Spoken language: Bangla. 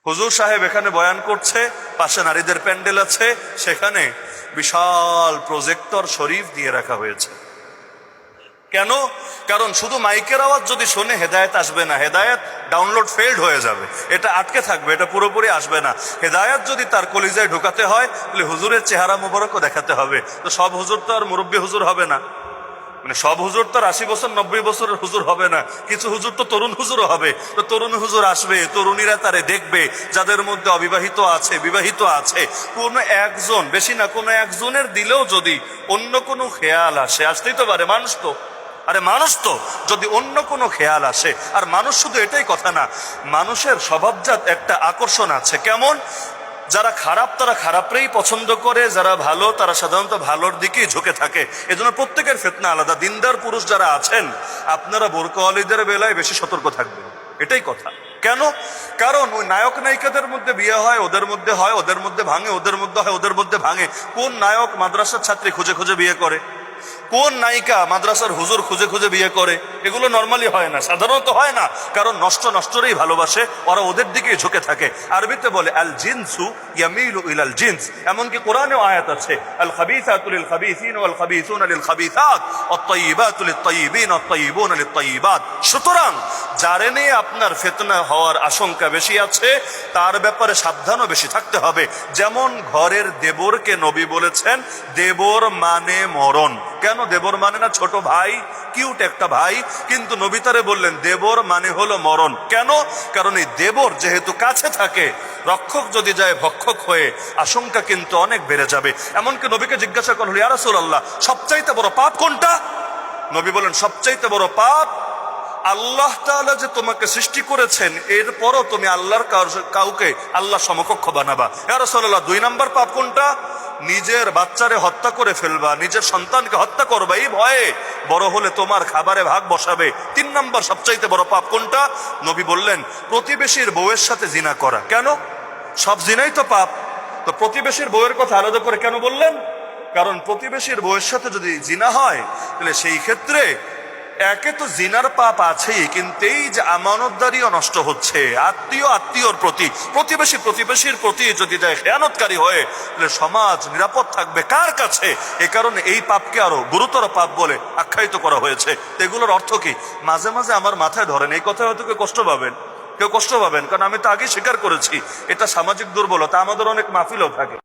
হুজুর সাহেব এখানে বয়ান করছে, পাশে নারীদের প্যান্ডেল আছে, সেখানে বিশাল প্রজেক্টর শরীফ দিয়ে রাখা হয়েছে। কেন? কারণ শুধু মাইকের আওয়াজ যদি শোনে হেদায়েত আসবে না, হেদায়েত ডাউনলোড ফেল্ড হয়ে যাবে, এটা আটকে থাকবে, এটা পুরোপুরি আসবে না। হেদায়েত যদি তার কলিজায় ঢোকাতে হয় তাহলে হুজুরের চেহারা মুবারকও দেখাতে হবে। তো সব হুজুর তো আর মুরব্বী হুজুর হবে না, মানে সব হুজুর তো 80 বছর 90 বছরের হুজুর হবে না, কিছু হুজুর তো তরুণ হুজুরও হবে। তো তরুণ হুজুর আসবে, তরুণীরা তারে দেখবে, যাদের মধ্যে অবিবাহিত আছে, বিবাহিত আছে, কোনো একজন, বেশি না, কোনো একজনের দিলেও যদি অন্য কোনো খেয়াল আসে, আসতেই তো পারে, মানুষ তো, আরে মানুষ তো, যদি অন্য কোনো খেয়াল আসে, আর মানুষ শুধু এটাই কথা না, মানুষের স্বভাবজাত একটা আকর্ষণ আছে। কেমন? যারা খারাপ তারা খারাপরেই পছন্দ করে, যারা ভালো তারা সাধারণত ভালোর দিকেই ঝুঁকে থাকে। এজন্য প্রত্যেকের ফিতনা আলাদা। দিনদার পুরুষ যারা আছেন, আপনারা বোরকাওয়ালীদের বেলায় বেশি সতর্ক থাকবেন, এটাই কথা। কেন? কারণ ওই নায়ক নায়িকাদের মধ্যে বিয়ে হয়, ওদের মধ্যে হয়, ওদের মধ্যে ভাঙে, ওদের মধ্যে হয়, ওদের মধ্যে ভাঙে। কোন নায়ক মাদ্রাসার ছাত্রী খুঁজে খুঁজে বিয়ে করে? কোন নায়িকা মাদ্রাসার হুজুর খুঁজে খুঁজে বিয়ে করে? এগুলো নর্মালি হয় না, সাধারণত হয় না, কারণ নষ্টরেই ভালোবাসে, ওরা ওদের দিকেই ঝুঁকে থাকে। আরবিতে বলে আল জিনসু ইয়ামিলু ইলাল জিনস, এমনকি কোরআনেও আয়াত আছে আল খাবিসাতু লিল খাবিসিন ওয়াল খাবিসুনা লিল খাবিসাত ওয়াত তাইয়িবাতু লিত তাইয়িবিন ওয়াত তাইয়িবুনা লিত তাইয়িবাত। সুতরাং যারে নিয়ে আপনার ফিতনা হওয়ার আশঙ্কা বেশি আছে, তার ব্যাপারে সাবধানও বেশি থাকতে হবে। যেমন ঘরের দেবরকে নবী বলেছেন দেবর মানে মরণ। কেন দেবর মানে না ছোট ভাই, কিউট একটা ভাই, কিন্তু নবী তারে বললেন দেবর মানে হলো মরণ। কেন? কারণ এই দেবর যেহেতু কাছে থাকে, রক্ষক যদি যায় ভক্ষক হয়ে, আশঙ্কা কিন্তু অনেক বেড়ে যাবে। এমনকি নবীকে জিজ্ঞাসা করা হলো, ইয়া রাসূলুল্লাহ, সবচাইতে বড় পাপ কোনটা? নবী বলেন সবচাইতে বড় পাপ আল্লাহ তাআলা যে তোমাকে সৃষ্টি করেছেন, এরপরও তুমি আল্লাহর কাউকে আল্লাহ সমকক্ষ বানাবা। ইয়া রাসূলুল্লাহ, 2 নম্বর পাপ কোনটা? নিজের বাচ্চারে হত্যা করে ফেলবা, নিজের সন্তানকে হত্যা করবা, এই ভয়ে বড় হলে তোমার খাবারে ভাগ বসাবে। 3 নম্বর সবচাইতে বড় পাপ কোনটা? নবী বললেন প্রতিবেশীর বউয়ের সাথে জিনা করা। কেন? সব জিনাই তো পাপ, তো প্রতিবেশীর বউয়ের কথা আলাদা করে কেন বললেন? কারণ প্রতিবেশীর বউয়ের সাথে যদি জিনা হয়, তাহলে সেই ক্ষেত্রে একে তো জিনার পাপ আছেই, কিন্তু এই যে আমানতদারিও নষ্ট হচ্ছে, আত্মীয়র প্রতি, প্রতিবেশীর প্রতি যদি যায় খেয়ানতকারী হয়ে, তাহলে সমাজ নিরাপদ থাকবে কার কাছে? এ কারণে এই পাপকে আরো গুরুতর পাপ বলে আখ্যায়িত করা হয়েছে। এগুলোর অর্থ কি? মাঝে মাঝে আমার মাথায় ধরেন, এই কথা হয়তো কেউ কষ্ট পাবেন, কারণ আমি তো আগে স্বীকার করেছি এটা সামাজিক দুর্বলতা, আমাদের অনেক মাহফিলও থাকে।